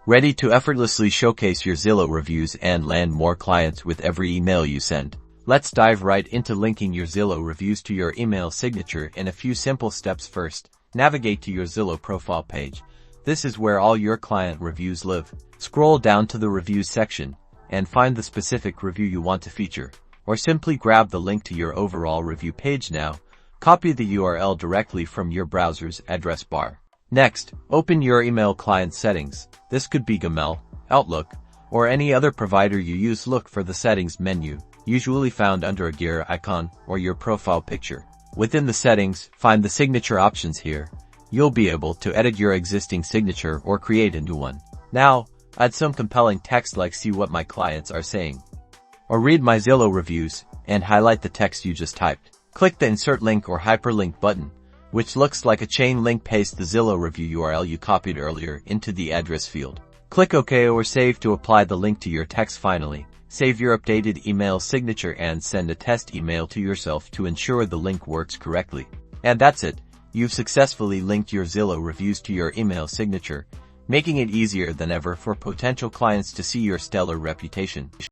Ready to effortlessly showcase your Zillow reviews and land more clients with every email you send? Let's dive right into linking your Zillow reviews to your email signature in a few simple steps. First, navigate to your Zillow profile page. This is where all your client reviews live. Scroll down to the reviews section and find the specific review you want to feature, or simply grab the link to your overall review page now. Copy the URL directly from your browser's address bar. Next, open your email client settings. This could be Gmail, Outlook, or any other provider you use. Look for the settings menu, usually found under a gear icon or your profile picture. Within the settings, find the signature options here. You'll be able to edit your existing signature or create a new one. Now, add some compelling text like "See what my clients are saying," or "Read my Zillow reviews," and highlight the text you just typed. Click the Insert Link or Hyperlink button, which looks like a chain link. Paste the Zillow review URL you copied earlier into the address field. Click OK or Save to apply the link to your text. Finally, save your updated email signature and send a test email to yourself to ensure the link works correctly. And that's it. You've successfully linked your Zillow reviews to your email signature, making it easier than ever for potential clients to see your stellar reputation.